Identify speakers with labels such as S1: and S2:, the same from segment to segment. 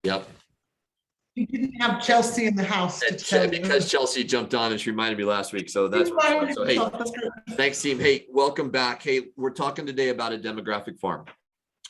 S1: Yep.
S2: You didn't have Chelsea in the house to tell you.
S1: Because Chelsea jumped on and she reminded me last week. So that's so hey, thanks team. Hey, welcome back. Hey, we're talking today about a demographic farm.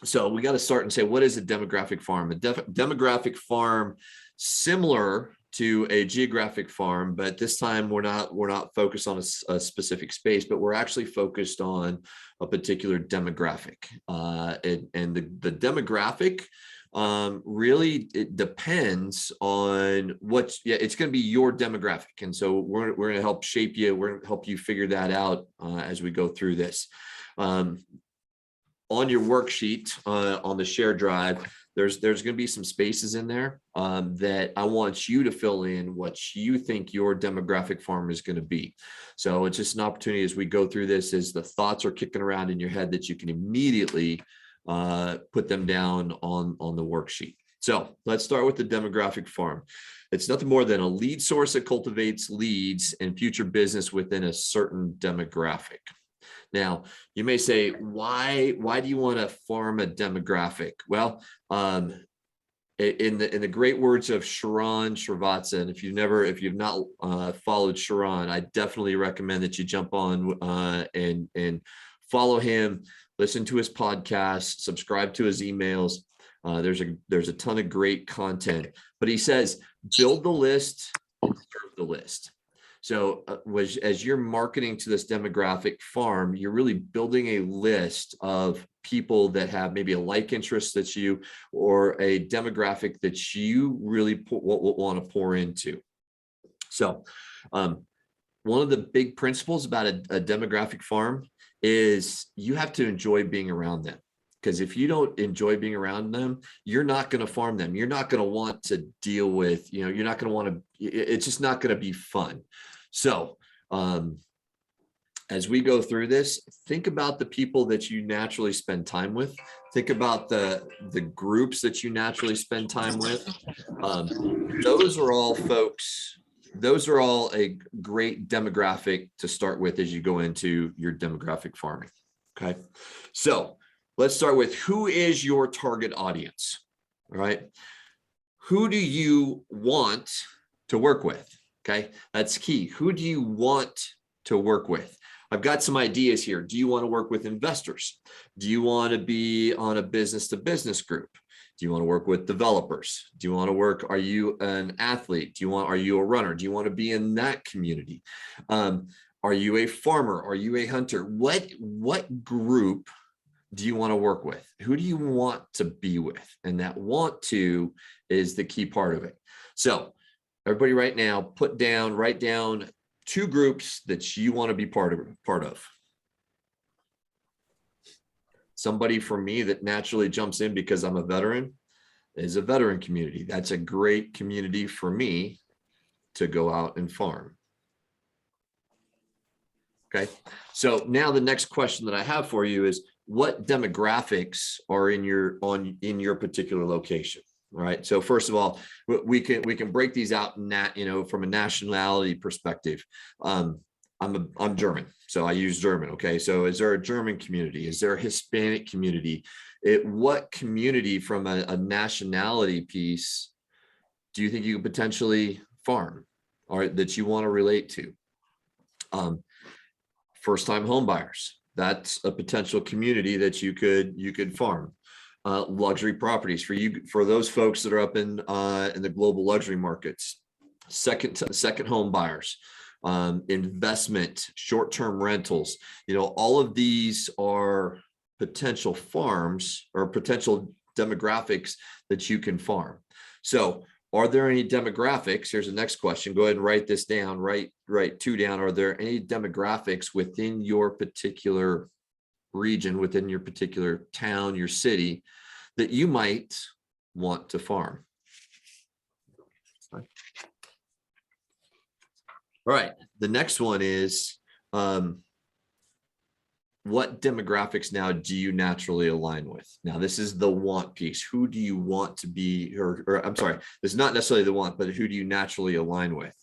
S1: So we got to start and say, what is a demographic farm? A demographic farm, similar to a geographic farm, but this time we're not focused on a specific space, but we're actually focused on a particular demographic. And the demographic really, it depends on it's going to be your demographic. And so we're going to help shape you. We're going to help you figure that out as we go through this. On your worksheet on the shared drive, there's going to be some spaces in there that I want you to fill in what you think your demographic farm is going to be. So it's just an opportunity as we go through this, as the thoughts are kicking around in your head, that you can immediately put them down on the worksheet. So let's start with the demographic farm. It's nothing more than a lead source that cultivates leads and future business within a certain demographic. Now, you may say, why do you want to farm a demographic? Well, in the great words of Sharon Srivatsan, if you've not followed Sharon, I definitely recommend that you jump on and follow him, listen to his podcast, subscribe to his emails. There's a ton of great content, but he says, build the list and serve the list. So as you're marketing to this demographic farm, you're really building a list of people that have maybe a like interest that you, or a demographic that you really want to pour into. So one of the big principles about a demographic farm is you have to enjoy being around them. Because if you don't enjoy being around them, you're not going to farm them. You're not going to want to deal with, you're not going to want to, it's just not going to be fun. So as we go through this, think about the people that you naturally spend time with. Think about the groups that you naturally spend time with. Those are all folks, those are all a great demographic to start with as you go into your demographic farming. Okay. So let's start with, who is your target audience? All right. Who do you want to work with? Okay, that's key. Who do you want to work with? I've got some ideas here. Do you want to work with investors? Do you want to be on a business-to-business group? Do you want to work with developers? Do you want to work, are you an athlete? Are you a runner? Do you want to be in that community? Are you a farmer? Are you a hunter? What group do you want to work with? Who do you want to be with? And that want to is the key part of it. So everybody right now, write down 2 groups that you want to be part of. Somebody for me that naturally jumps in because I'm a veteran is a veteran community. That's a great community for me to go out and farm. Okay, so now the next question that I have for you is, what demographics are in your particular location? All right. So first of all, we can break these out from a nationality perspective. I'm German, so I use German. Okay. So is there a German community? Is there a Hispanic community? What community from a nationality piece do you think you could potentially farm, or that you want to relate to? First-time home buyers. That's a potential community that you could farm. Luxury properties for those folks that are up in the global luxury markets. Second home buyers, investment, short-term rentals. All of these are potential farms or potential demographics that you can farm. So are there any demographics? Here's the next question. Go ahead and write this down. Write 2 down. Are there any demographics within your particular region, within your particular town, your city, that you might want to farm? All right. The next one is, what demographics now do you naturally align with? Now, this is the want piece. Who do you want to be, or I'm sorry, this is not necessarily the want, but who do you naturally align with?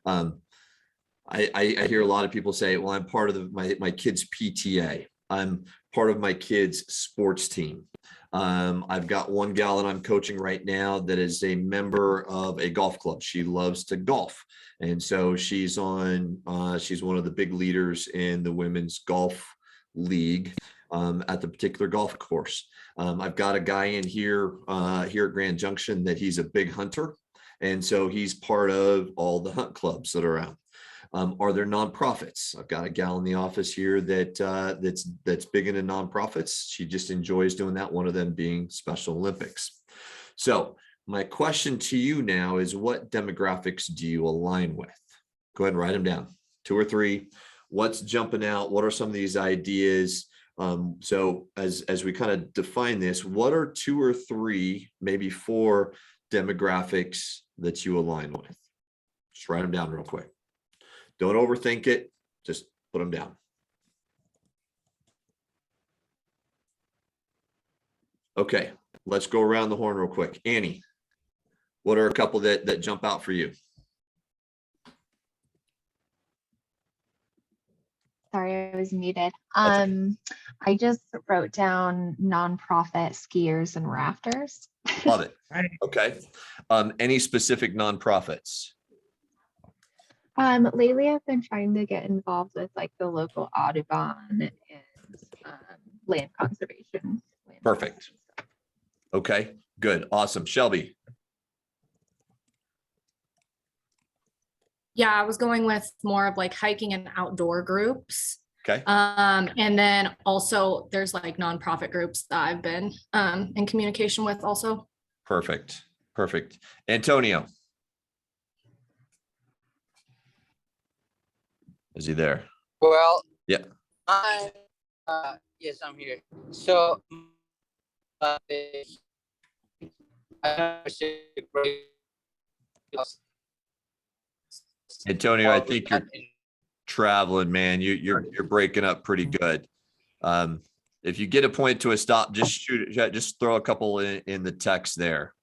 S1: I hear a lot of people say, well, I'm part of my kid's PTA. I'm part of my kid's sports team. I've got one gal that I'm coaching right now that is a member of a golf club. She loves to golf. And so she's one of the big leaders in the women's golf league at the particular golf course. I've got a guy in here at Grand Junction that he's a big hunter. And so he's part of all the hunt clubs that are around. Are there nonprofits? I've got a gal in the office here that's big into nonprofits. She just enjoys doing that. One of them being Special Olympics. So my question to you now is, what demographics do you align with? Go ahead and write them down. 2 or 3. What's jumping out? What are some of these ideas? So as we kind of define this, what are 2 or 3, maybe 4 demographics that you align with? Just write them down real quick. Don't overthink it. Just put them down. Okay, let's go around the horn real quick. Annie, what are a couple that jump out for you?
S3: Sorry, I was muted. I just wrote down nonprofit skiers and rafters.
S1: Love it. Okay. Any specific nonprofits?
S3: Lately I've been trying to get involved with like the local Audubon and land conservation.
S1: Perfect. Okay, good. Awesome. Shelby.
S4: Yeah, I was going with more of like hiking and outdoor groups.
S1: Okay.
S4: And then also there's like nonprofit groups that I've been in communication with also.
S1: Perfect. Perfect. Antonio. Is he there?
S5: Well,
S1: yeah.
S5: Yes, I'm here. So,
S1: Antonio, I think you're traveling, man. You're breaking up pretty good. If you get a point to a stop, just throw a couple in the text there.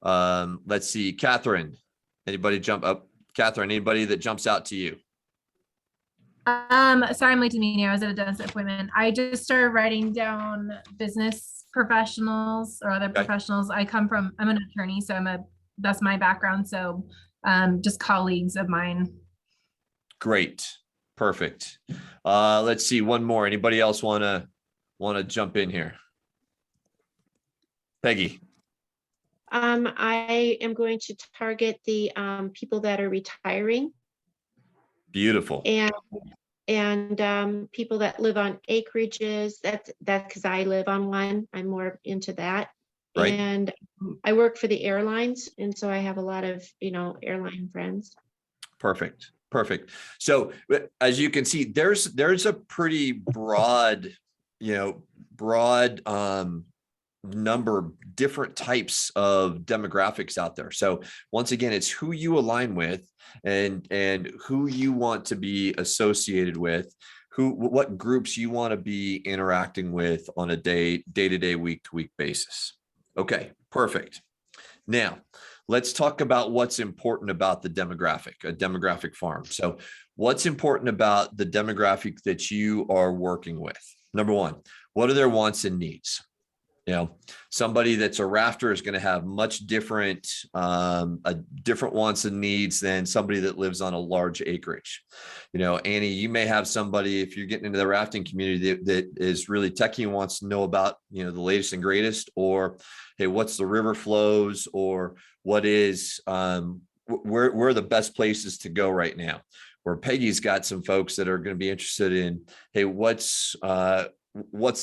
S1: Let's see, Catherine. Anybody jump up? Catherine, anybody that jumps out to you?
S6: Sorry, I'm late to the meeting. I was at a dentist appointment. I just started writing down business professionals or other professionals. I'm an attorney, so that's my background. So just colleagues of mine.
S1: Great. Perfect. Let's see, one more. Anybody else want to jump in here? Peggy.
S7: I am going to target the people that are retiring.
S1: Beautiful.
S7: And people that live on acreages. That's because I live on one. I'm more into that. Right. And I work for the airlines, and so I have a lot of airline friends.
S1: Perfect. Perfect. So as you can see, there's a pretty broad number different types of demographics out there. So once again, it's who you align with and who you want to be associated with, what groups you want to be interacting with on a day-to-day, week-to-week basis. Okay, perfect. Now let's talk about what's important about the demographic, a demographic farm. So what's important about the demographic that you are working with? Number one, what are their wants and needs? Somebody that's a rafter is going to have much different wants and needs than somebody that lives on a large acreage. Annie, you may have somebody, if you're getting into the rafting community that is really techie and wants to know about, the latest and greatest, or, hey, what's the river flows, or what is, where are the best places to go right now? Where Peggy's got some folks that are going to be interested in, hey, what's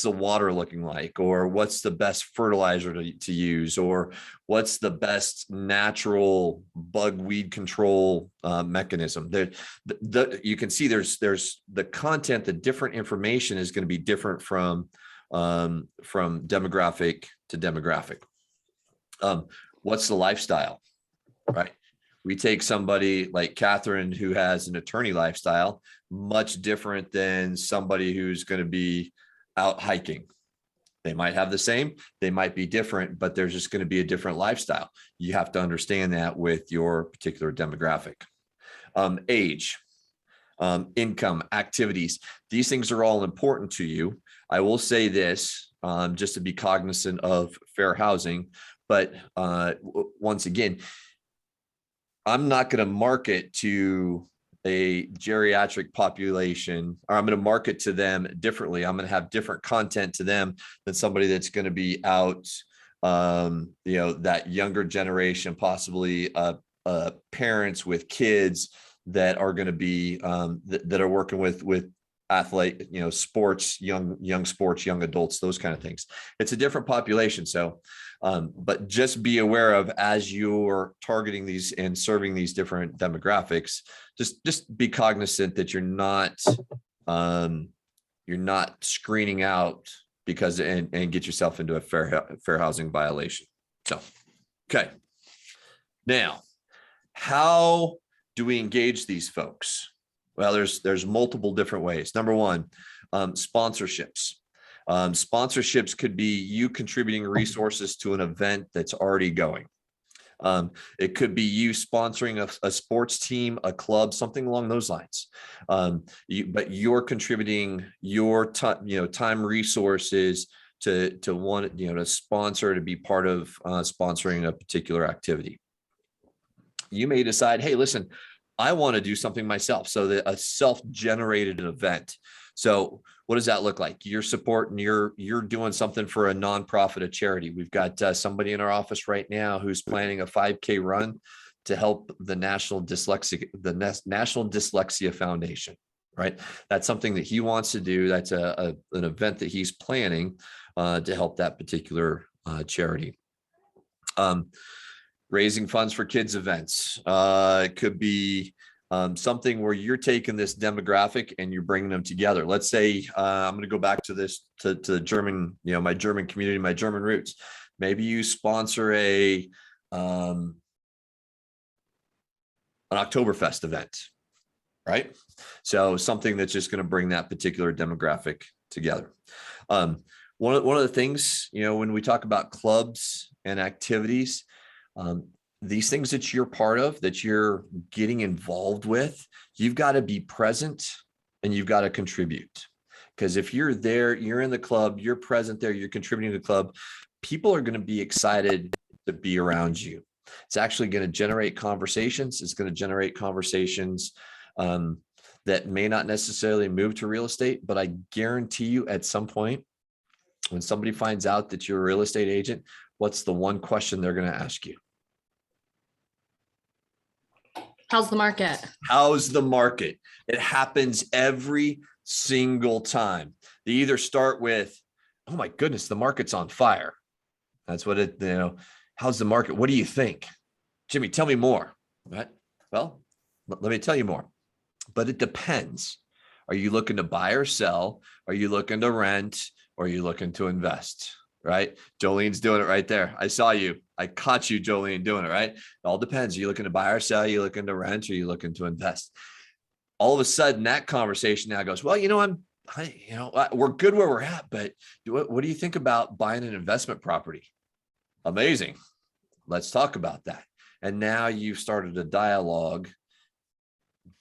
S1: the water looking like, or what's the best fertilizer to use, or what's the best natural bug weed control mechanism. You can see there's the content, the different information is going to be different from demographic to demographic. What's the lifestyle, right? We take somebody like Catherine, who has an attorney lifestyle, much different than somebody who's going to be out hiking. They might have the same, they might be different, but there's just going to be a different lifestyle. You have to understand that with your particular demographic. Age, income, activities, these things are all important to you. I will say this, just to be cognizant of fair housing. But once again, I'm not going to market to a geriatric population, or I'm going to market to them differently. I'm going to have different content to them than somebody that's going to be out, that younger generation, possibly parents with kids that are going to be that are working with athlete, sports, young sports, young adults, those kind of things. It's a different population. So, but just be aware of, as you're targeting these and serving these different demographics, just be cognizant that you're not screening out because and get yourself into a fair housing violation. So, okay. Now, how do we engage these folks? Well, there's multiple different ways. Number one, sponsorships. Sponsorships could be you contributing resources to an event that's already going. It could be you sponsoring a sports team, a club, something along those lines. But you're contributing your time, resources to want to sponsor, to be part of sponsoring a particular activity. You may decide, hey, listen, I want to do something myself. So that a self-generated event. So what does that look like? You're supporting, you're doing something for a nonprofit, a charity. We've got somebody in our office right now who's planning a 5K run to help the National Dyslexia Foundation, right? That's something that he wants to do. That's an event that he's planning to help that particular charity. Raising funds for kids events. It could be something where you're taking this demographic and you're bringing them together. Let's say I'm going to go back to this to German, my German community, my German roots. Maybe you sponsor an Oktoberfest event, right? So something that's just going to bring that particular demographic together. One of the things, when we talk about clubs and activities, these things that you're part of, that you're getting involved with, you've got to be present and you've got to contribute. Because if you're there, you're in the club, you're present there, you're contributing to the club, people are going to be excited to be around you. It's actually going to generate conversations. It's going to generate conversations that may not necessarily move to real estate, but I guarantee you at some point, when somebody finds out that you're a real estate agent, what's the one question they're going to ask you?
S4: How's the market?
S1: How's the market? It happens every single time. They either start with, oh my goodness, the market's on fire. That's what it, how's the market? What do you think? Jimmy, tell me more. Right? Well, let me tell you more. But it depends. Are you looking to buy or sell? Are you looking to rent? Or are you looking to invest? Right? Jolene's doing it right there. I saw you. I caught you, Jolene, doing it, right? It all depends. Are you looking to buy or sell? Are you looking to rent? Or are you looking to invest? All of a sudden, that conversation now goes, well, we're good where we're at, but what do you think about buying an investment property? Amazing. Let's talk about that. And now you've started a dialogue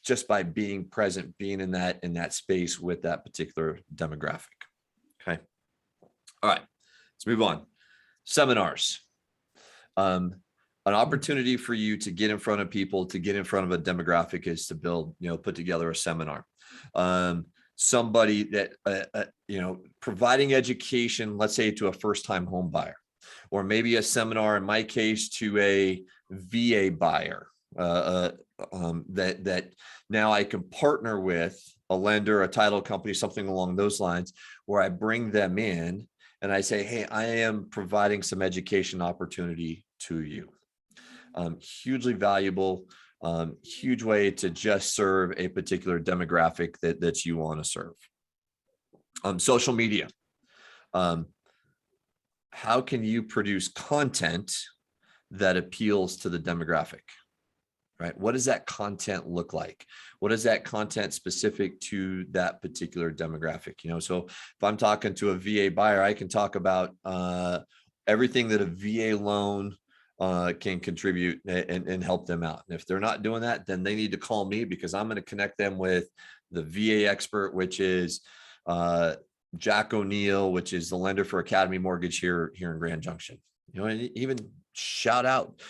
S1: just by being present, being in that space with that particular demographic. Okay. All right. Let's move on. Seminars. An opportunity for you to get in front of people, to get in front of a demographic is to build, put together a seminar. Somebody that, providing education, let's say to a first-time home buyer, or maybe a seminar, in my case, to a VA buyer, that now I can partner with a lender, a title company, something along those lines, where I bring them in and I say, hey, I am providing some education opportunity to you. Hugely valuable, huge way to just serve a particular demographic that you want to serve. Social media. How can you produce content that appeals to the demographic? Right? What does that content look like? What is that content specific to that particular demographic? So if I'm talking to a VA buyer, I can talk about everything that a VA loan can contribute and help them out. And if they're not doing that, then they need to call me, because I'm going to connect them with the VA expert, which is Jack O'Neill, which is the lender for Academy Mortgage here in Grand Junction. You know, and even shout out,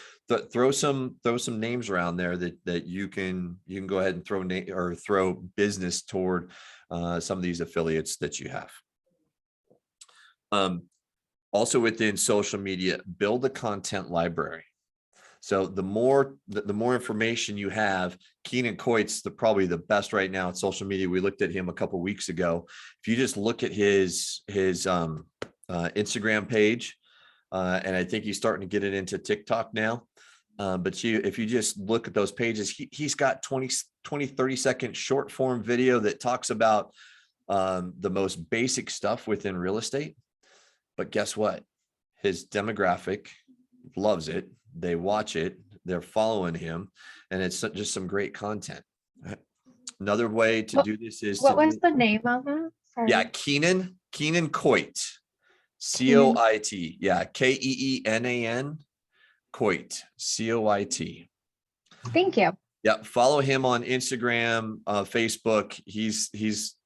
S1: throw some names around there that you can go ahead and throw business toward some of these affiliates that you have. Also within social media, build a content library. So the more information you have, Keenan Coit's probably the best right now at social media. We looked at him a couple of weeks ago. If you just look at his Instagram page, and I think he's starting to get it into TikTok now. But if you just look at those pages, he's got 30-second short form video that talks about the most basic stuff within real estate. But guess what? His demographic loves it. They watch it. They're following him, and it's just some great content. Another way to do this is
S3: What was the name of that? Sorry.
S1: Yeah, Keenan Coit, Coit. Yeah, Keenan Coit, Coit.
S3: Thank you.
S1: Yeah, follow him on Instagram, Facebook. He's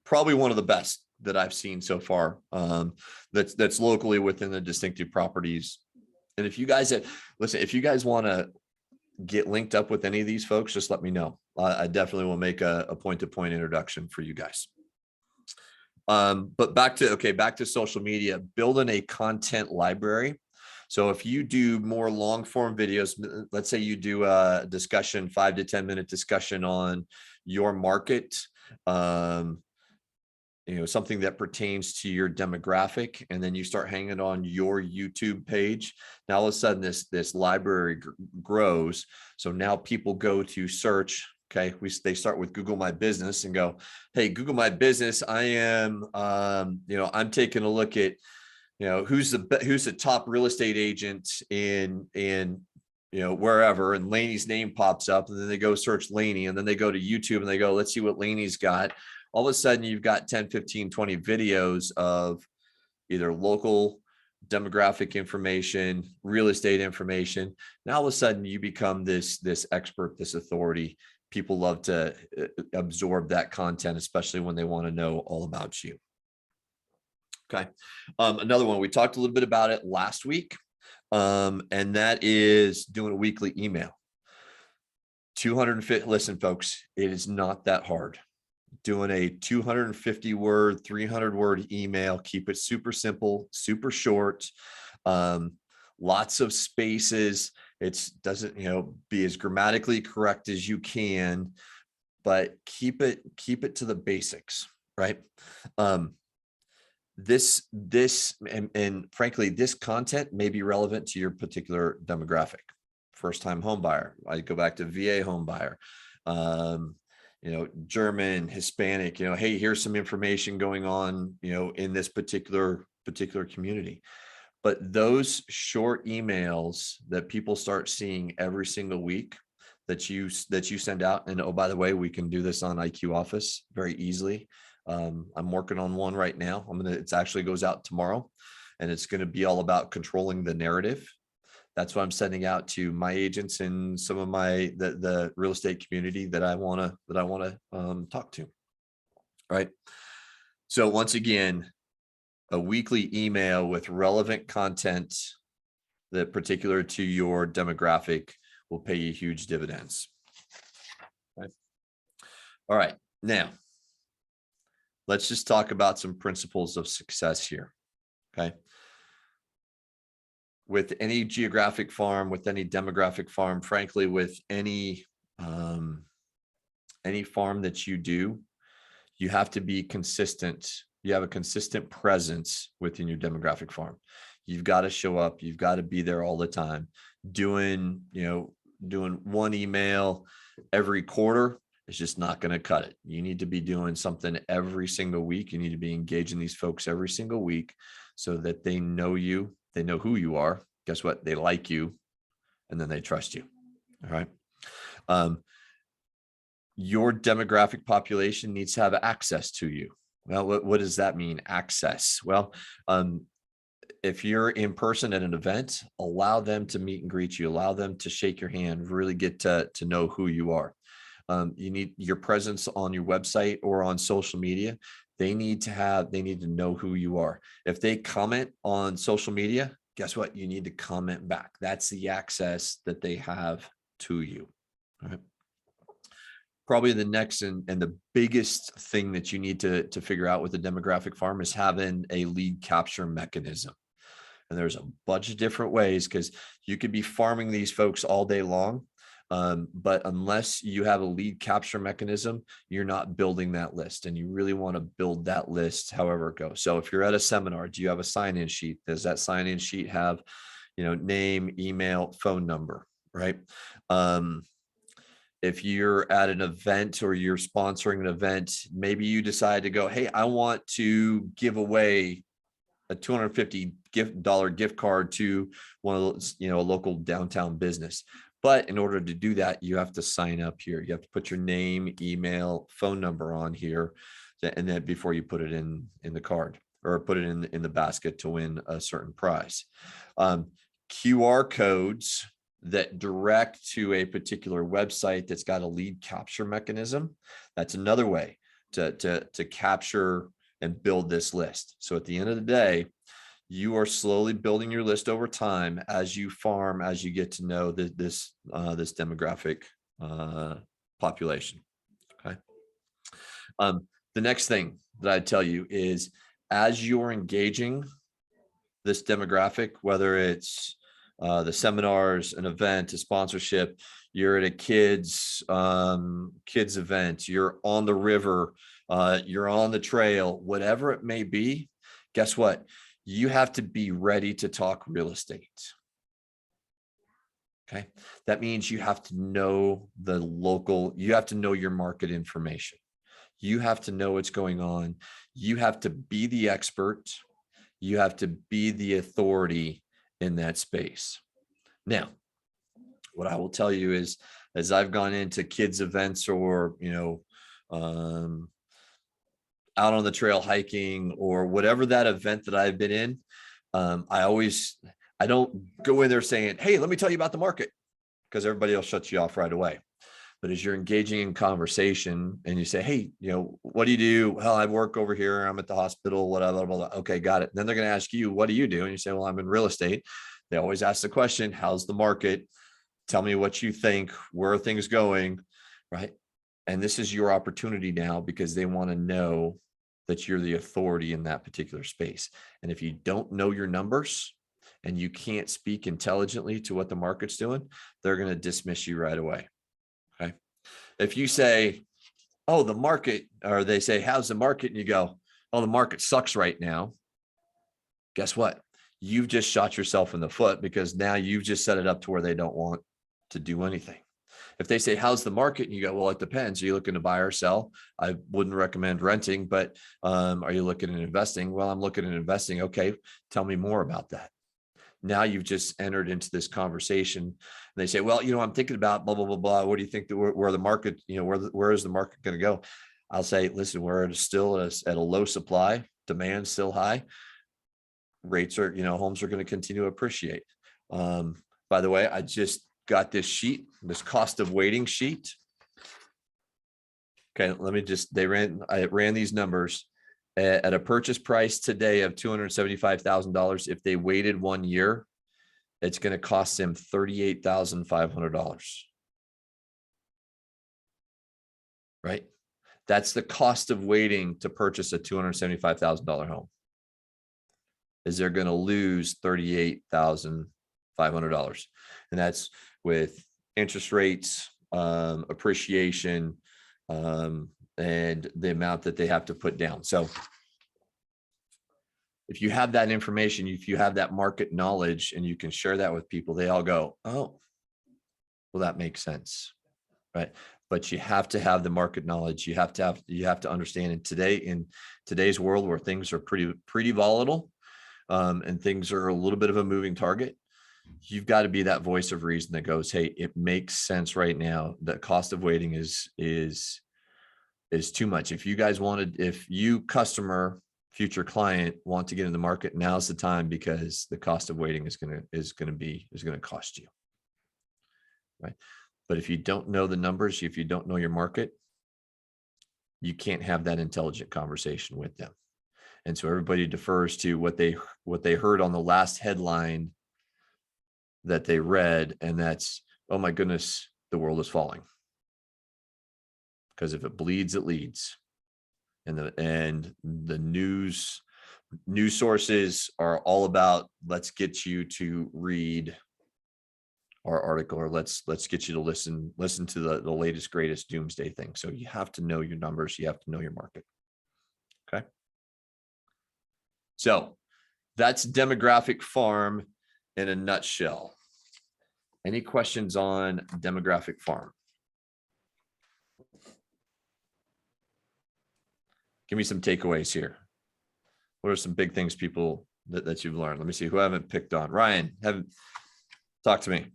S1: probably one of the best that I've seen so far. That's locally within the distinctive properties. And if you guys if you guys want to get linked up with any of these folks, just let me know. I definitely will make a point-to-point introduction for you guys. But back to social media, building a content library. So if you do more long form videos, let's say you do a discussion, 5 to 10 minute discussion on your market, something that pertains to your demographic, and then you start hanging on your YouTube page. Now all of a sudden this library grows. So now people go to search. Okay, they start with Google My Business and go, hey, Google My Business. I am, I'm taking a look at, who's the top real estate agent in wherever, and Laney's name pops up, and then they go search Laney, and then they go to YouTube and they go, let's see what Laney's got. All of a sudden you've got 10, 15, 20 videos of either local demographic information, real estate information. Now all of a sudden you become this expert, this authority. People love to absorb that content, especially when they want to know all about you. Okay. Another one, we talked a little bit about it last week, and that is doing a weekly email. 250, listen, folks, it is not that hard. Doing a 250 word, 300 word email, keep it super simple, super short, lots of spaces. It doesn't, be as grammatically correct as you can, but keep it to the basics, right? This and frankly, this content may be relevant to your particular demographic. First-time home buyer. I go back to VA home buyer. German, Hispanic, hey, here's some information going on, in this particular community. But those short emails that people start seeing every single week that you send out, and oh, by the way, we can do this on IQ Office very easily. I'm working on one right now. It actually goes out tomorrow, and it's going to be all about controlling the narrative. That's what I'm sending out to my agents and some of the real estate community that I want to talk to. All right. So once again, a weekly email with relevant content that particular to your demographic will pay you huge dividends. Right. All right. Now, let's just talk about some principles of success here. Okay. With any geographic farm, with any demographic farm, frankly, with any farm that you do, you have to be consistent. You have a consistent presence within your demographic farm. You've got to show up. You've got to be there all the time. Doing one email every quarter is just not going to cut it. You need to be doing something every single week. You need to be engaging these folks every single week so that they know you. They know who you are. Guess what? They like you, and then they trust you. All right. Your demographic population needs to have access to you. Well, what does that mean? Access. Well, if you're in person at an event, allow them to meet and greet you. Allow them to shake your hand. Really get to know who you are. You need your presence on your website or on social media They need to know who you are. If they comment on social media, guess what? You need to comment back. That's the access that they have to you. All right. Probably the next and the biggest thing that you need to figure out with the demographic farm is having a lead capture mechanism. And there's a bunch of different ways, because you could be farming these folks all day long. But unless you have a lead capture mechanism, you're not building that list, and you really want to build that list however it goes. So if you're at a seminar, do you have a sign-in sheet? Does that sign-in sheet have, name, email, phone number, right? If you're at an event or you're sponsoring an event, maybe you decide to go, hey, I want to give away a $250 gift card to one of those, a local downtown business. But in order to do that, you have to sign up here. You have to put your name, email, phone number on here, and then before you put it in the card or put it in the basket to win a certain prize. QR codes that direct to a particular website that's got a lead capture mechanism. That's another way to capture and build this list. So at the end of the day, you are slowly building your list over time as you farm, as you get to know this demographic population. Okay. The next thing that I tell you is, as you're engaging this demographic, whether it's the seminars, an event, a sponsorship, you're at a kids event, you're on the river, you're on the trail, whatever it may be, guess what? You have to be ready to talk real estate. Okay. That means you have to know you have to know your market information. You have to know what's going on. You have to be the expert. You have to be the authority in that space. Now, what I will tell you is, as I've gone into kids events or, out on the trail hiking or whatever that event that I've been in, I don't go in there saying, hey, let me tell you about the market, because everybody else shuts you off right away. But as you're engaging in conversation and you say, hey, what do you do? Well, I work over here. I'm at the hospital, whatever, blah, blah, blah. Okay, got it. And then they're going to ask you, what do you do? And you say, well, I'm in real estate. They always ask the question, how's the market? Tell me what you think. Where are things going? Right. And this is your opportunity now, because they want to know that you're the authority in that particular space. And if you don't know your numbers and you can't speak intelligently to what the market's doing, they're going to dismiss you right away. Okay. If you say, oh, the market, or they say, how's the market? And you go, oh, the market sucks right now. Guess what? You've just shot yourself in the foot, because now you've just set it up to where they don't want to do anything. If they say, how's the market? And you go, well, it depends. Are you looking to buy or sell? I wouldn't recommend renting, but are you looking at investing? Well, I'm looking at investing. Okay, tell me more about that. Now you've just entered into this conversation, and they say, well, I'm thinking about blah, blah, blah, blah. What do you think where the market, where is the market going to go? I'll say, listen, we're still at a low supply, demand still high. Rates are, homes are going to continue to appreciate. By the way, I just got this sheet, this cost of waiting sheet. Okay, I ran these numbers at a purchase price today of $275,000. If they waited 1 year, it's going to cost them $38,500. Right? That's the cost of waiting to purchase a $275,000 home. Is they're going to lose $38,500. And that's with interest rates, appreciation, and the amount that they have to put down. So if you have that information, if you have that market knowledge and you can share that with people, they all go, oh, well, that makes sense. Right. But you have to have the market knowledge. You have to understand in today's world, where things are pretty volatile, and things are a little bit of a moving target. You've got to be that voice of reason that goes, hey, it makes sense right now. The cost of waiting is too much. If you customer, future client, want to get in the market, now's the time, because the cost of waiting is going to cost you. Right. But if you don't know the numbers, if you don't know your market, you can't have that intelligent conversation with them. And so everybody defers to what they heard on the last headline that they read, and that's, oh my goodness, the world is falling. Because if it bleeds, it leads. And the news sources are all about, let's get you to read our article, or let's get you to listen to the latest, greatest doomsday thing. So you have to know your numbers, you have to know your market. Okay. So that's demographic farm in a nutshell. Any questions on demographic farm? Give me some takeaways here. What are some big things people that you've learned? Let me see who I haven't picked on. Ryan, talk to me.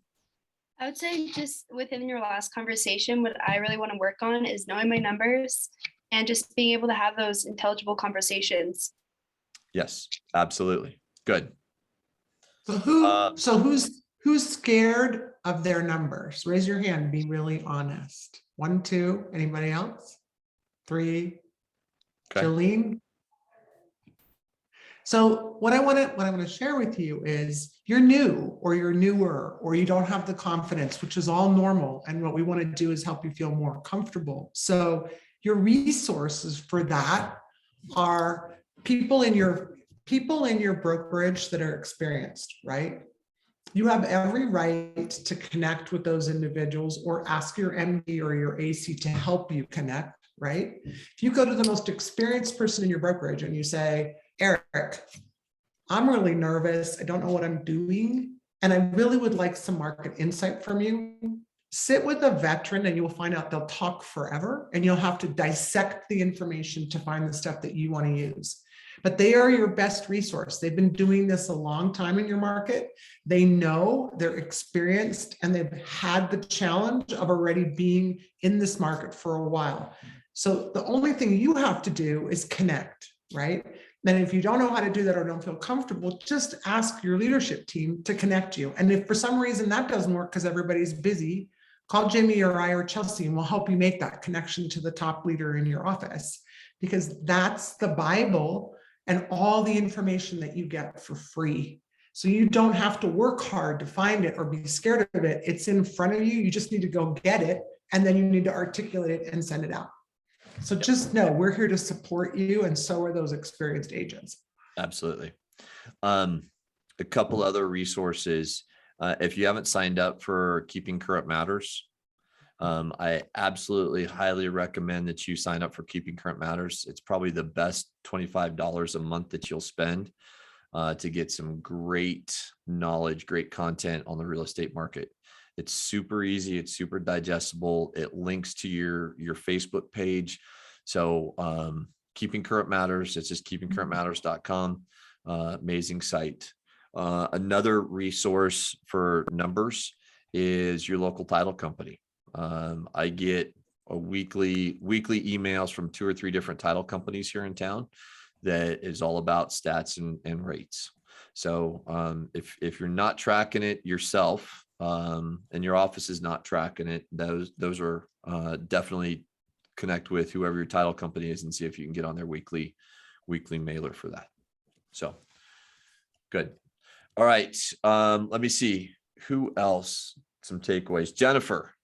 S8: I would say just within your last conversation, what I really want to work on is knowing my numbers and just being able to have those intelligible conversations.
S1: Yes, absolutely. Good.
S2: So who's scared of their numbers? Raise your hand, be really honest. 1, 2, anybody else? 3,
S1: Okay.
S2: Jolene? So what I want to share with you is you're new, or you're newer, or you don't have the confidence, which is all normal. And what we want to do is help you feel more comfortable. So your resources for that are people in your brokerage that are experienced, right? You have every right to connect with those individuals, or ask your MD or your AC to help you connect, right? If you go to the most experienced person in your brokerage and you say, Eric, I'm really nervous, I don't know what I'm doing, and I really would like some market insight from you. Sit with a veteran and you'll find out they'll talk forever, and you'll have to dissect the information to find the stuff that you want to use. But they are your best resource. They've been doing this a long time in your market. They know, they're experienced, and they've had the challenge of already being in this market for a while. So the only thing you have to do is connect, right? Then if you don't know how to do that or don't feel comfortable, just ask your leadership team to connect you. And if for some reason that doesn't work because everybody's busy, call Jimmy or I or Chelsea, and we'll help you make that connection to the top leader in your office, because that's the Bible and all the information that you get for free. So you don't have to work hard to find it or be scared of it. It's in front of you. You just need to go get it, and then you need to articulate it and send it out. So just know we're here to support you, and so are those experienced agents.
S1: Absolutely. A couple other resources. If you haven't signed up for Keeping Current Matters, I absolutely highly recommend that you sign up for Keeping Current Matters. It's probably the best $25 a month that you'll spend to get some great knowledge, great content on the real estate market. It's super easy. It's super digestible. It links to your Facebook page. So Keeping Current Matters, it's just keepingcurrentmatters.com. Amazing site. Another resource for numbers is your local title company. I get a weekly emails from 2 or 3 different title companies here in town that is all about stats and rates. So if you're not tracking it yourself, and your office is not tracking it, those are definitely connect with whoever your title company is and see if you can get on their weekly mailer for that. So good. All right. Let me see who else. Some takeaways. Jennifer.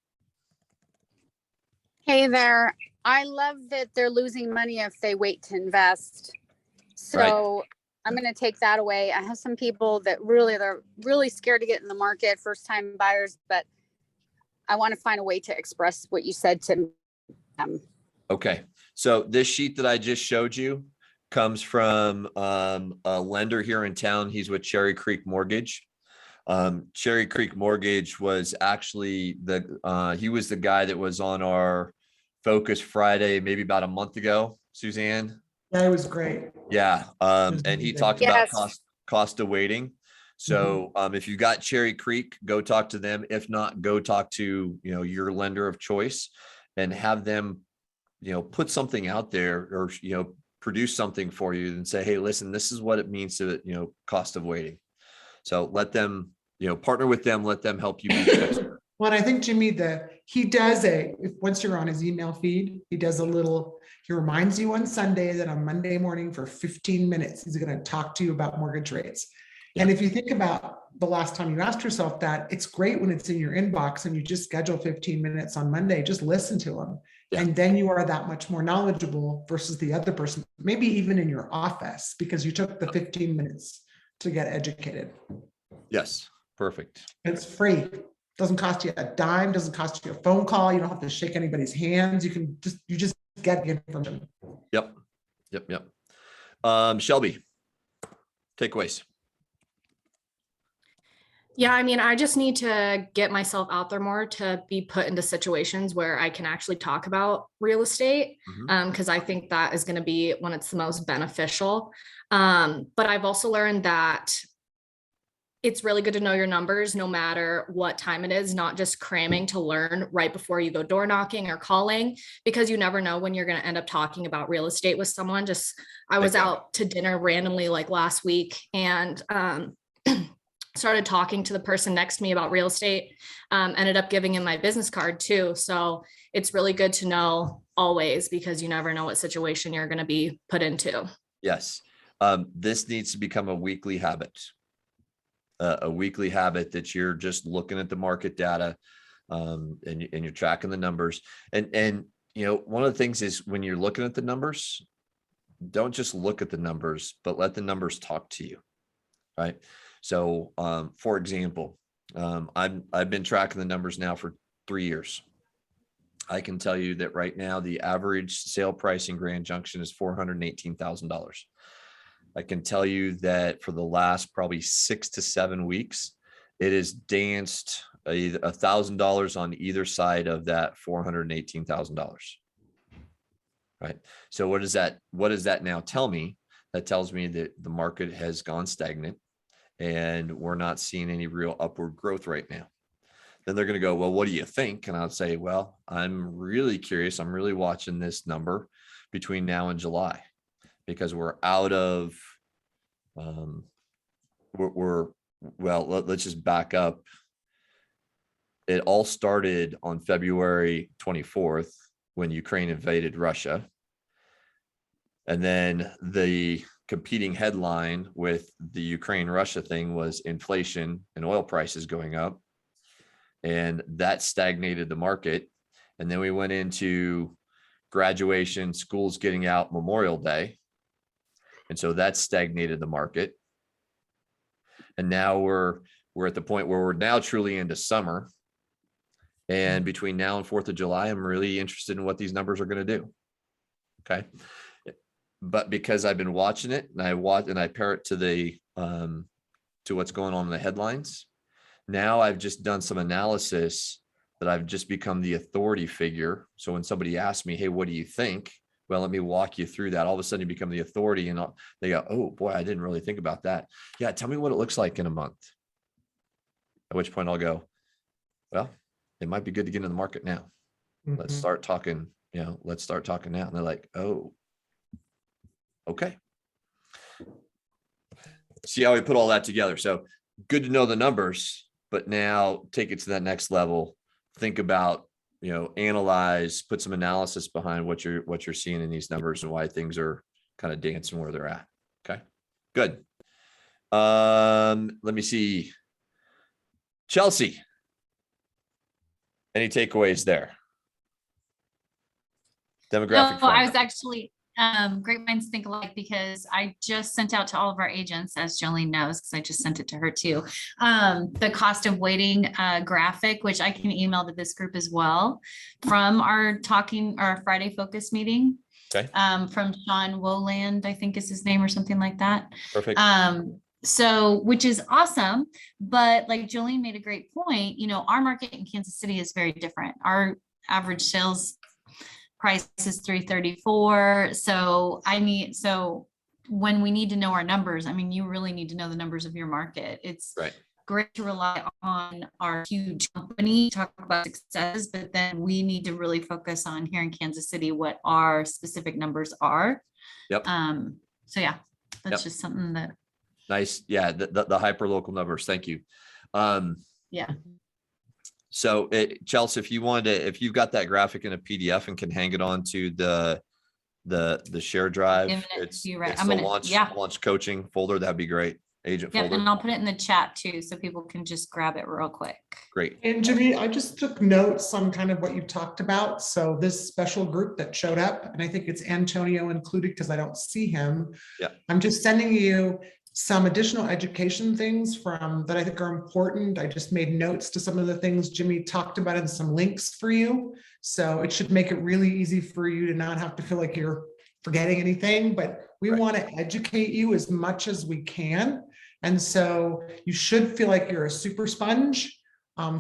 S9: Hey there. I love that they're losing money if they wait to invest. So right. I'm going to take that away. I have some people that they're really scared to get in the market, first time buyers, but I want to find a way to express what you said to them. Okay.
S1: So this sheet that I just showed you comes from a lender here in town. He's with Cherry Creek Mortgage. Cherry Creek Mortgage was actually he was the guy that was on our Focus Friday, maybe about a month ago, Suzanne.
S2: That was great.
S1: Yeah. And he talked about cost of waiting. So if you got Cherry Creek, go talk to them. If not, go talk to, your lender of choice and have them, put something out there or, produce something for you and say, hey, listen, this is what it means to, cost of waiting. So let them, partner with them, let them help you.
S2: Well, I think, Jimmy, he does once you're on his email feed, he does he reminds you on Sunday that on Monday morning for 15 minutes, he's going to talk to you about mortgage rates. And if you think about the last time you asked yourself that, it's great when it's in your inbox and you just schedule 15 minutes on Monday, just listen to him.
S1: Yeah.
S2: And then you are that much more knowledgeable versus the other person, maybe even in your office, because you took the 15 minutes to get educated.
S1: Yes, perfect.
S2: It's free. Doesn't cost you a dime, doesn't cost you a phone call. You don't have to shake anybody's hands. You just get the information.
S1: Yep. Shelby, takeaways.
S4: Yeah, I mean, I just need to get myself out there more to be put into situations where I can actually talk about real estate, because I think that is going to be when it's the most beneficial. But I've also learned that it's really good to know your numbers no matter what time it is, not just cramming to learn right before you go door knocking or calling, because you never know when you're going to end up talking about real estate with someone. I was out to dinner randomly like last week and started talking to the person next to me about real estate, ended up giving him my business card too. So it's really good to know always, because you never know what situation you're going to be put into.
S1: Yes. This needs to become a weekly habit. A weekly habit that you're just looking at the market data, and you're tracking the numbers. And one of the things is when you're looking at the numbers, don't just look at the numbers, but let the numbers talk to you, right? So, for example, I've been tracking the numbers now for 3 years. I can tell you that right now, the average sale price in Grand Junction is $418,000. I can tell you that for the last probably 6 to 7 weeks, it has danced $1,000 on either side of that $418,000. Right. So what does that now tell me? That tells me that the market has gone stagnant and we're not seeing any real upward growth right now. Then they're going to go, well, what do you think? And I'll say, well, I'm really curious. I'm really watching this number between now and July, because we're out of, let's just back up. It all started on February 24th when Ukraine invaded Russia. And then the competing headline with the Ukraine-Russia thing was inflation and oil prices going up. And that stagnated the market. And then we went into graduation, schools getting out Memorial Day. And so that stagnated the market. And now we're at the point where we're now truly into summer. And between now and 4th of July, I'm really interested in what these numbers are going to do. Okay. But because I've been watching it and I pair it to what's going on in the headlines, now I've just done some analysis that I've just become the authority figure. So when somebody asks me, hey, what do you think? Well, let me walk you through that. All of a sudden you become the authority and they go, oh boy, I didn't really think about that. Yeah. Tell me what it looks like in a month. At which point I'll go, well, it might be good to get in the market now. Let's start talking, let's start talking now. And they're like, oh, okay. See how we put all that together. So good to know the numbers, but now take it to that next level. Think about, analyze, put some analysis behind what you're seeing in these numbers and why things are kind of dancing where they're at. Okay, good. Let me see. Chelsea, any takeaways there? Demographic.
S10: No, I was actually great minds think alike, because I just sent out to all of our agents, as Jolene knows, because I just sent it to her too, the cost of waiting graphic, which I can email to this group as well, from our Friday focus meeting.
S1: Okay.
S10: From Sean Woland, I think is his name, or something like that.
S1: Perfect.
S10: So, which is awesome. But like Jolene made a great point, our market in Kansas City is very different. Our average sales price is $334. So when we need to know our numbers, you really need to know the numbers of your market. It's
S1: right.
S10: Great to rely on our huge company to talk about successes, but then we need to really focus on here in Kansas City what our specific numbers are.
S1: Yep.
S10: So yeah, that's just something that.
S1: Nice. Yeah. The hyper local numbers. Thank you.
S10: Yeah.
S1: So Chelsea, if you wanted to, if you've got that graphic in a PDF and can hang it onto the share drive, it's
S10: you're right.
S1: it's
S10: I'm
S1: the
S10: gonna,
S1: launch coaching folder. That'd be great. Agent
S10: Yep,
S1: folder.
S10: and I'll put it in the chat too, so people can just grab it real quick.
S1: Great.
S2: And Jimmy, I just took notes on kind of what you talked about. So this special group that showed up, and I think it's Antonio included because I don't see him.
S1: Yeah.
S2: I'm just sending you some additional education things from that I think are important. I just made notes to some of the things Jimmy talked about and some links for you. So it should make it really easy for you to not have to feel like you're forgetting anything, but we want to educate you as much as we can. And so you should feel like you're a super sponge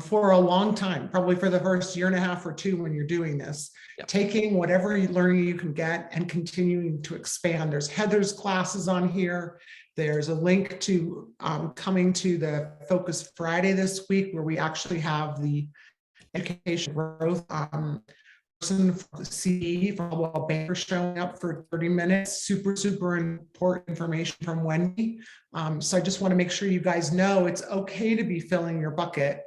S2: for a long time, probably for the first year and a half or two when you're doing this, taking whatever learning you can get and continuing to expand. There's Heather's classes on here. There's a link to coming to the Focus Friday this week, where we actually have the education growth person from the CE from Caldwell Banker showing up for 30 minutes. Super important information from Wendy. So I just want to make sure you guys know it's okay to be filling your bucket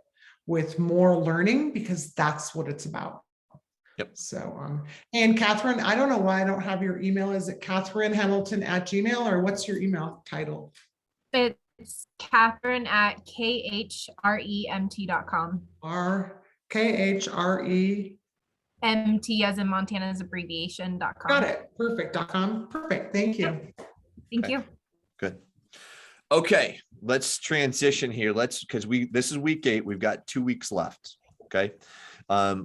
S2: with more learning, because that's what it's about.
S1: Yep.
S2: So, and Catherine, I don't know why I don't have your email. Is it CatherineHamilton@gmail, or what's your email title?
S6: It's Catherine@khremt.com.
S2: KHRE.
S6: MT as in Montana's abbreviation.com.
S2: Got it. Perfect.com. Perfect. Thank you.
S6: Thank you.
S1: Good. Okay, let's transition here. Because this is week 8. We've got 2 weeks left. Okay.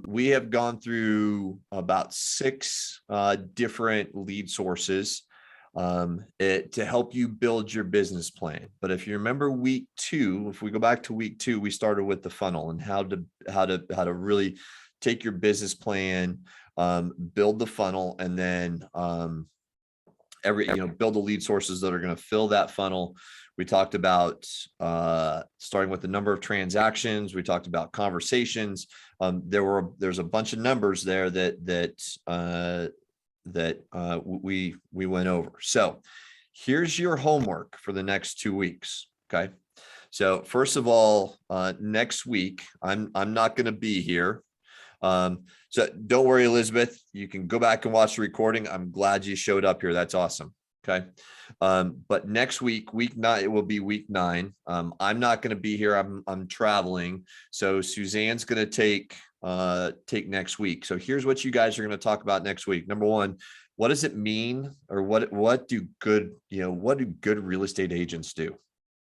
S1: We have gone through about 6 different lead sources to help you build your business plan. But if you remember week 2, if we go back to week 2, we started with the funnel and how to really take your business plan, build the funnel, and then build the lead sources that are going to fill that funnel. We talked about starting with the number of transactions. We talked about conversations. There's a bunch of numbers there that we went over. So here's your homework for the next 2 weeks. Okay. So first of all, next week, I'm not going to be here. So don't worry, Elizabeth, you can go back and watch the recording. I'm glad you showed up here. That's awesome. Okay. But next week, week 9, it will be week 9. I'm not going to be here. I'm traveling. So Suzanne's going to take next week. So here's what you guys are going to talk about next week. Number 1, what does it mean, or what do good real estate agents do?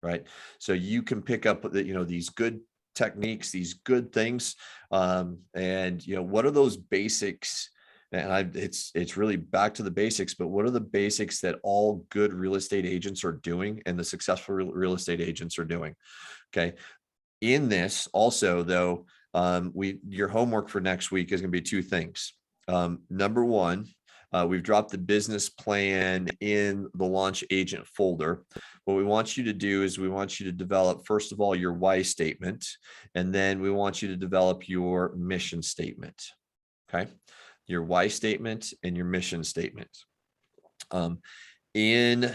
S1: Right. So you can pick up these good techniques, these good things. And what are those basics? And it's really back to the basics, but what are the basics that all good real estate agents are doing and the successful real estate agents are doing? Okay. In this also, though, your homework for next week is going to be 2 things. Number 1, we've dropped the business plan in the launch agent folder. What we want you to do is we want you to develop, first of all, your why statement, and then we want you to develop your mission statement. Okay. Your why statement and your mission statement. In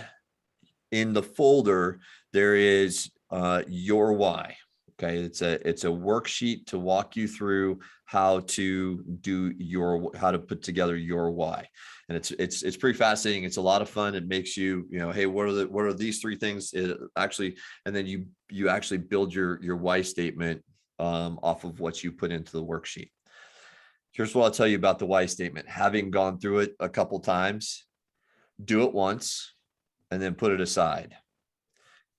S1: the folder, there is your why. Okay, it's a worksheet to walk you through how to put together your why, and it's pretty fascinating. It's a lot of fun. It makes you hey, what are these 3 things actually, and then you actually build your why statement off of what you put into the worksheet. Here's what I'll tell you about the why statement. Having gone through it a couple times, do it once and then put it aside.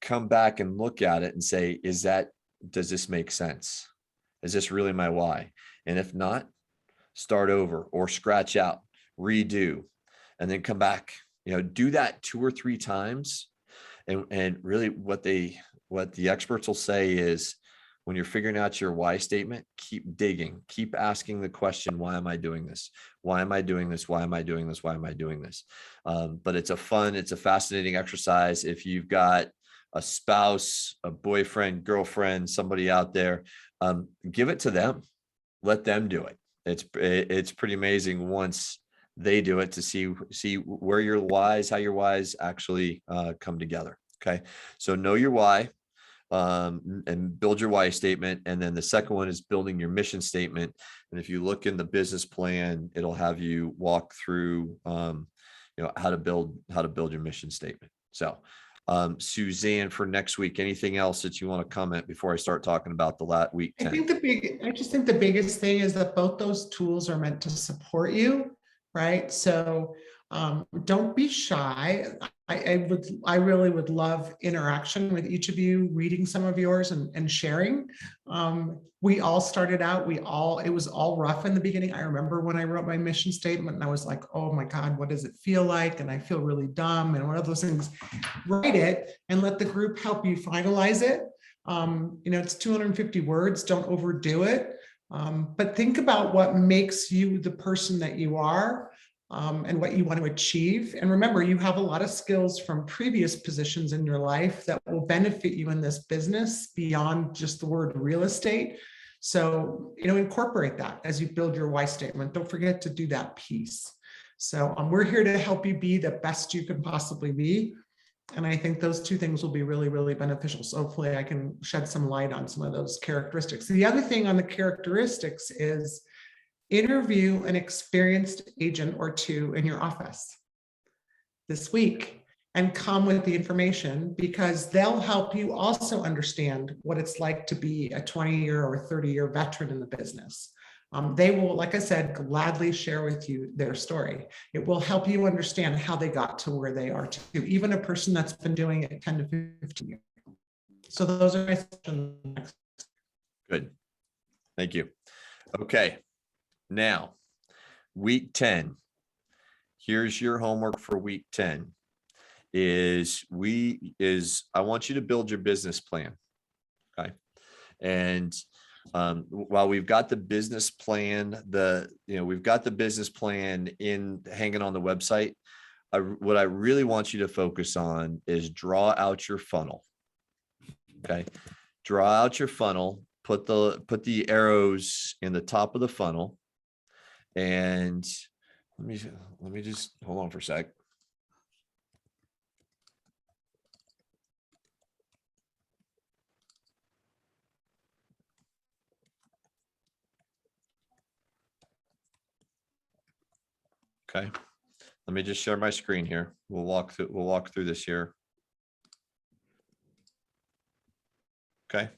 S1: Come back and look at it and say, does this make sense? Is this really my why? And if not, start over or scratch out, redo, and then come back. Do that 2 or 3 times. And really what the experts will say is, when you're figuring out your why statement, keep digging, keep asking the question, why am I doing this? Why am I doing this? Why am I doing this? Why am I doing this? But it's a fascinating exercise. If you've got a spouse, a boyfriend, girlfriend, somebody out there, give it to them, let them do it. It's pretty amazing once they do it to see where how your whys actually come together. Okay. So know your why. and build your why statement. And then the second one is building your mission statement. And if you look in the business plan, it'll have you walk through, how to build your mission statement. So, Suzanne, for next week, anything else that you want to comment before I start talking about the week 10?
S2: I just think the biggest thing is that both those tools are meant to support you, right? So don't be shy. I really would love interaction with each of you, reading some of yours and sharing. We all started out, it was all rough in the beginning. I remember when I wrote my mission statement and I was like, oh my God, what does it feel like? And I feel really dumb and one of those things. Write it and let the group help you finalize it. It's 250 words, don't overdo it. But think about what makes you the person that you are. And what you want to achieve. And remember, you have a lot of skills from previous positions in your life that will benefit you in this business beyond just the word real estate. So, incorporate that as you build your why statement. Don't forget to do that piece. So we're here to help you be the best you can possibly be. And I think those two things will be really, really beneficial. So hopefully I can shed some light on some of those characteristics. The other thing on the characteristics is interview an experienced agent or two in your office this week and come with the information, because they'll help you also understand what it's like to be a 20-year or 30-year veteran in the business. They will, like I said, gladly share with you their story. It will help you understand how they got to where they are too, even a person that's been doing it 10 to 15 years. So those are my suggestions.
S1: Good. Thank you. Okay. Now, week 10, here's your homework for week 10 I want you to build your business plan. Okay. And while we've got the business plan, we've got the business plan hanging on the website. What I really want you to focus on is draw out your funnel. Okay. Draw out your funnel, put the arrows in the top of the funnel. And let me just hold on for a sec. Okay. Let me just share my screen here. We'll walk through this here. Okay.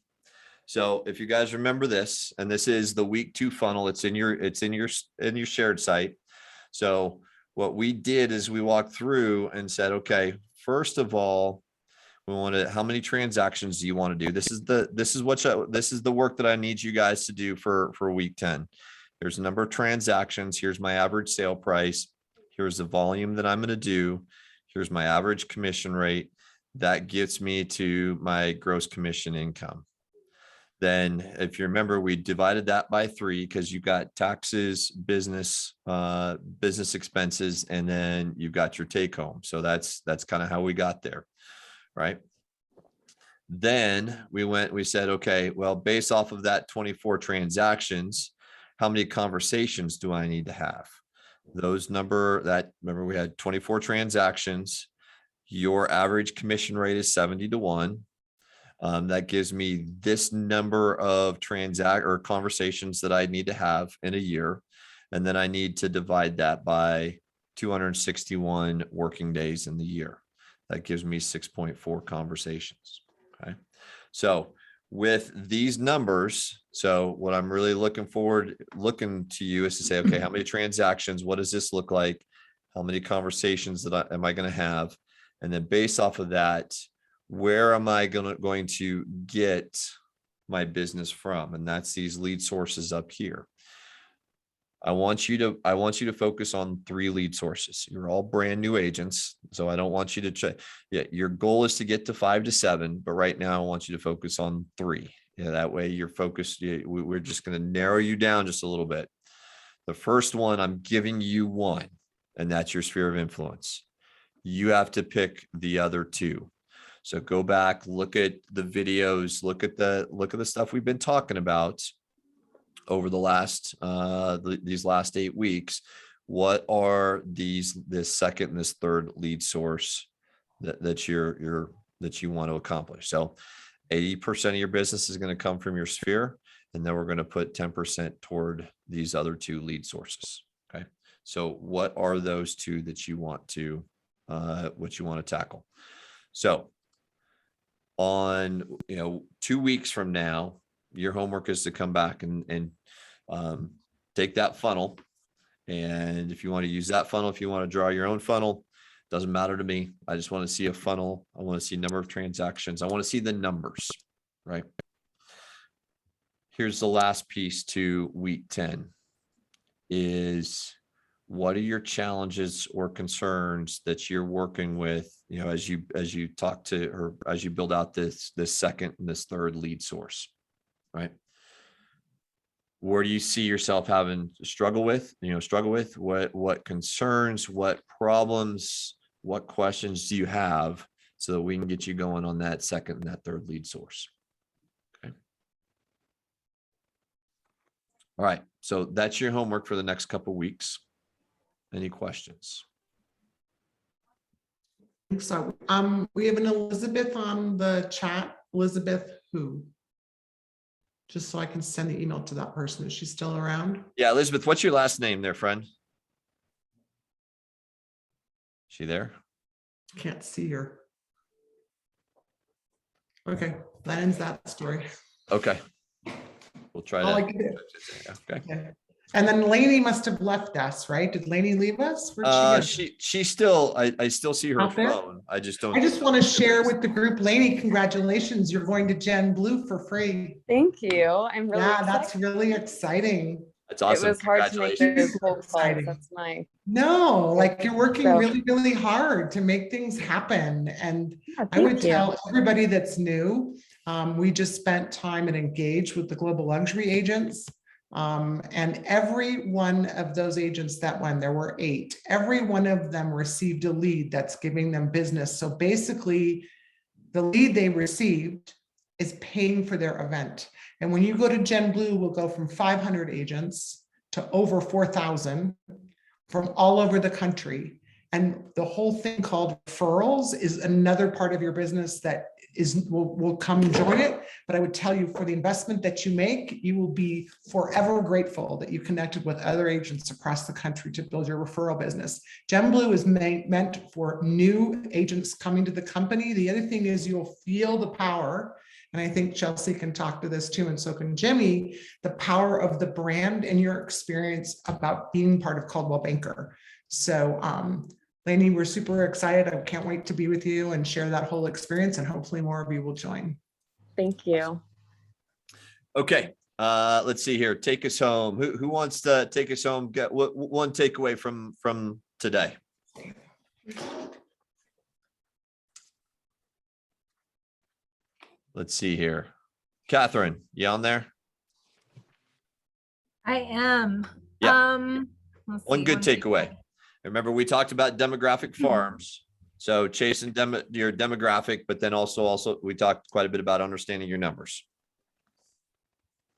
S1: So if you guys remember this, and this is the week 2 funnel, it's in your shared site. So what we did is we walked through and said, okay, first of all, how many transactions do you want to do? This is the work that I need you guys to do for week 10. Here's the number of transactions. Here's my average sale price. Here's the volume that I'm going to do. Here's my average commission rate. That gets me to my gross commission income. Then if you remember, we divided that by 3 because you got taxes, business expenses, and then you've got your take home. So that's kind of how we got there, right? Then we said, okay, well, based off of that 24 transactions, how many conversations do I need to have? Remember we had 24 transactions. Your average commission rate is 70-1. That gives me this number of conversations that I need to have in a year. And then I need to divide that by 261 working days in the year. That gives me 6.4 conversations. Okay. So with these numbers, so what I'm really looking to you is to say, okay, how many transactions? What does this look like? How many conversations am I going to have? And then based off of that, where am I going to get my business from? And that's these lead sources up here. I want you to focus on 3 lead sources. You're all brand new agents, so I don't want you to check. Yeah, your goal is to get to 5 to 7, but right now I want you to focus on 3. Yeah, that way you're focused. We're just going to narrow you down just a little bit. The first one, I'm giving you 1, and that's your sphere of influence. You have to pick the other 2. So go back, look at the videos, look at the stuff we've been talking about over the last these last 8 weeks. What are this second and this third lead source that you want to accomplish? So 80% of your business is going to come from your sphere. And then we're going to put 10% toward these other 2 lead sources. Okay. So what are those 2 that you want to, tackle? So on, 2 weeks from now, your homework is to come back and take that funnel. And if you want to use that funnel, if you want to draw your own funnel, doesn't matter to me. I just want to see a funnel. I want to see number of transactions. I want to see the numbers, right? Here's the last piece to week 10 is what are your challenges or concerns that you're working with, as you talk to, or as you build out this second and this third lead source, right? Where do you see yourself having to struggle with what concerns, what problems, what questions do you have so that we can get you going on that second and that third lead source? Okay. All right. So that's your homework for the next couple of weeks. Any questions?
S2: So we have an Elizabeth on the chat. Elizabeth who? Just so I can send the email to that person. Is she still around?
S1: Yeah, Elizabeth, what's your last name there, friend? She there?
S2: Can't see her. Okay, that ends that story.
S1: Okay. We'll try
S2: All I
S1: that.
S2: can do.
S1: Okay.
S2: Okay. And then Lainey must have left us, right? Did Lainey leave us? Where'd she go?
S1: She's still, I still see her
S2: Out there?
S1: phone. I just don't.
S2: I just want to share with the group, Lainey, congratulations. You're going to Gen Blue for free.
S11: Thank you. I'm really
S2: Yeah,
S11: excited.
S2: that's really exciting.
S1: That's awesome.
S11: It was hard to make
S1: Congratulations.
S11: those cold calls.
S2: Exciting.
S11: That's nice.
S2: No, like you're working
S11: So-
S2: really, really hard to make things happen. And
S11: Yeah,
S2: I would
S11: thank you.
S2: tell everybody that's new, we just spent time and engaged with the global luxury agents. And every one of those agents that won, there were 8, every one of them received a lead that's giving them business. So basically, the lead they received is paying for their event. And when you go to Gen Blue, we'll go from 500 agents to over 4,000 from all over the country. And the whole thing called referrals is another part of your business that will come join it. But I would tell you, for the investment that you make, you will be forever grateful that you connected with other agents across the country to build your referral business. Gen Blue is meant for new agents coming to the company. The other thing is you'll feel the power, and I think Chelsea can talk to this too, and so can Jimmy, the power of the brand and your experience about being part of Coldwell Banker. So Lainey, we're super excited. I can't wait to be with you and share that whole experience, and hopefully more of you will join.
S11: Thank you.
S1: Okay. Let's see here. Take us home. Who wants to take us home? Get one takeaway from today. Let's see here. Catherine, you on there?
S6: I am.
S1: Yeah.
S6: Let's
S1: One
S6: see,
S1: good
S6: one
S1: takeaway. Remember, we talked about demographic farms. So chasing your demographic, but then also we talked quite a bit about understanding your numbers.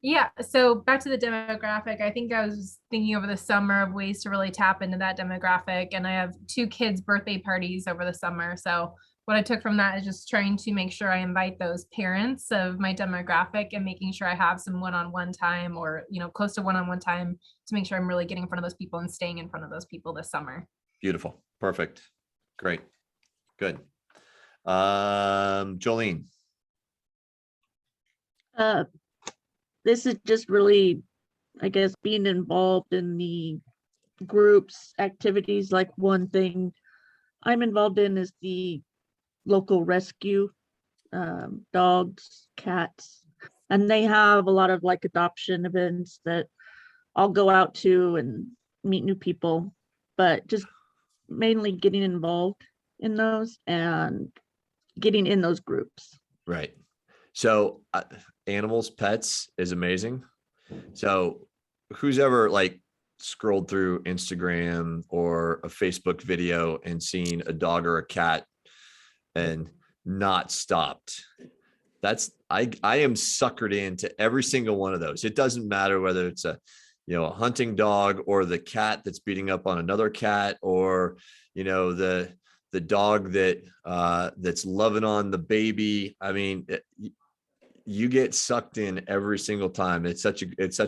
S6: Yeah, so back to the demographic, I think I was thinking over the summer of ways to really tap into that demographic. And I have 2 kids' birthday parties over the summer. So what I took from that is just trying to make sure I invite those parents of my demographic and making sure I have some one-on-one time, or, close to one-on-one time, to make sure I'm really getting in front of those people and staying in front of those people this summer.
S1: Beautiful. Perfect. Great. Good. Jolene.
S12: This is just really, I guess, being involved in the groups activities. Like, one thing I'm involved in is the local rescue, dogs, cats, and they have a lot of like adoption events that I'll go out to and meet new people, but just mainly getting involved in those and getting in those groups.
S1: Right. So animals, pets is amazing. So who's ever like scrolled through Instagram or a Facebook video and seen a dog or a cat and not stopped? I am suckered into every single one of those. It doesn't matter whether it's a hunting dog, or the cat that's beating up on another cat, or the dog that's loving on the baby. I mean, you get sucked in every single time. It's such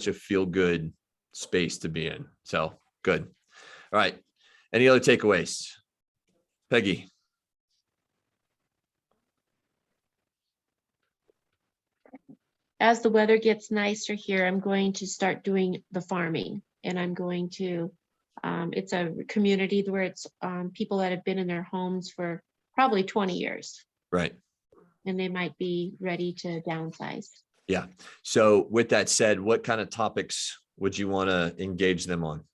S1: a feel good space to be in. So good. All right. Any other takeaways? Peggy.
S7: As the weather gets nicer here, I'm going to start doing the farming, and I'm going to, it's a community where it's people that have been in their homes for probably 20 years.
S1: Right.
S7: And they might be ready to downsize.
S1: Yeah. So with that said, what kind of topics would you want to engage them on?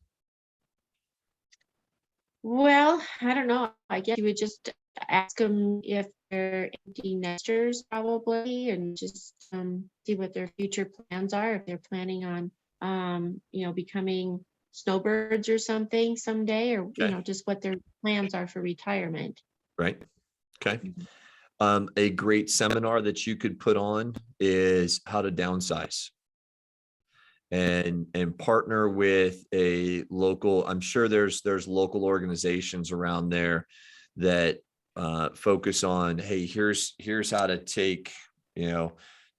S7: Well, I don't know. I guess you would just ask them if they're empty nesters probably, and just see what their future plans are. If they're planning on, becoming snowbirds or something someday, or, just what their plans are for retirement.
S1: Right. Okay. A great seminar that you could put on is how to downsize. And partner with a local, I'm sure there's local organizations around there that focus on, hey, here's how to take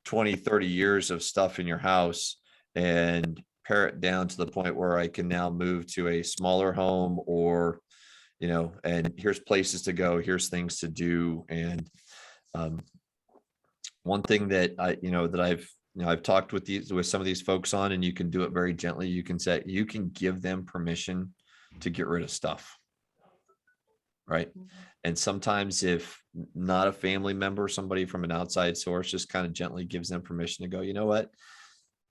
S1: 20, 30 years of stuff in your house and pare it down to the point where I can now move to a smaller home, or and here's places to go, here's things to do. And one thing that I've talked with some of these folks on, and you can do it very gently. You can give them permission to get rid of stuff. Right. And sometimes if not a family member, somebody from an outside source just kind of gently gives them permission to go, you know what,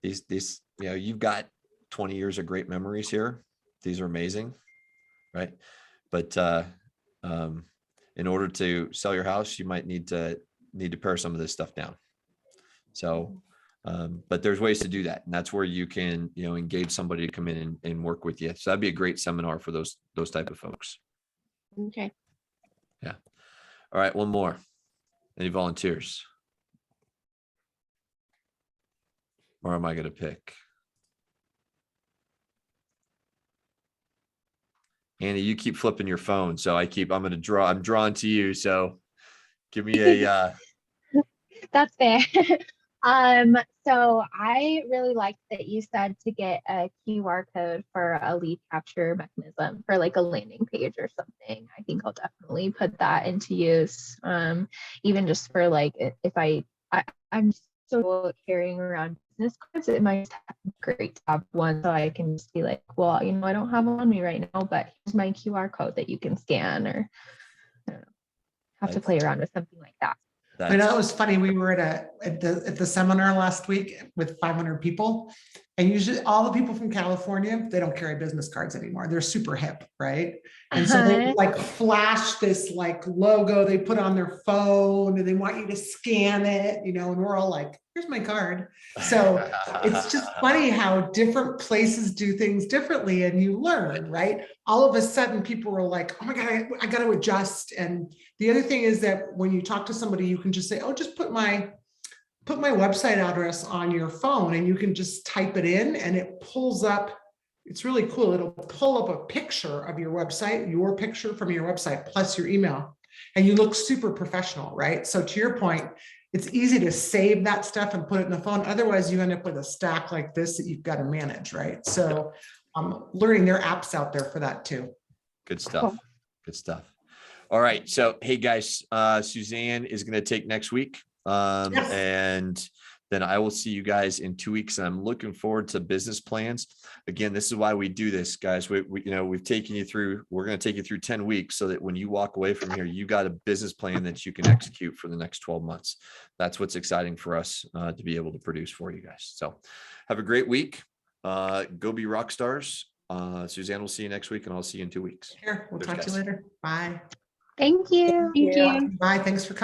S1: these, you've got 20 years of great memories here. These are amazing. Right. But in order to sell your house, you might need to pare some of this stuff down. So, but there's ways to do that. And that's where you can, engage somebody to come in and work with you. So that'd be a great seminar for those type of folks.
S7: Okay.
S1: Yeah. All right. One more. Any volunteers? Or am I going to pick? Annie, you keep flipping your phone. So I'm drawn to you. So give me a,
S3: That's fair. So I really liked that you said to get a QR code for a lead capture mechanism for like a landing page or something. I think I'll definitely put that into use. Even just for like, if I'm so carrying around business cards, it might be great to have one so I can just be like, well, I don't have one on me right now, but here's my QR code that you can scan, or I don't know, have to play around with something like that.
S2: I know it was funny. We were at the seminar last week with 500 people, and usually all the people from California, they don't carry business cards anymore. They're super hip, right? And so they like flash this like logo they put on their phone, and they want you to scan it, and we're all like, here's my card. So it's just funny how different places do things differently, and you learn, right? All of a sudden people were like, oh my God, I got to adjust. And the other thing is that when you talk to somebody, you can just say, oh, just put my website address on your phone, and you can just type it in and it pulls up. It's really cool. It'll pull up a picture of your website, your picture from your website, plus your email, and you look super professional, right? So to your point, it's easy to save that stuff and put it in the phone. Otherwise you end up with a stack like this that you've got to manage, right? So learning, their apps out there for that too.
S1: Good stuff. Cool. Good stuff. All right. So, hey guys, Suzanne is going to take next week. Yes. And then I will see you guys in 2 weeks. And I'm looking forward to business plans. Again, this is why we do this, guys. We've taken you through, we're going to take you through 10 weeks so that when you walk away from here, you got a business plan that you can execute for the next 12 months. That's what's exciting for us to be able to produce for you guys. So have a great week. Go be rock stars. Suzanne, we'll see you next week, and I'll see you in 2 weeks.
S2: Here, we'll talk to you later. Bye.
S3: Thank you.
S8: Thank you.
S2: Bye. Thanks for coming.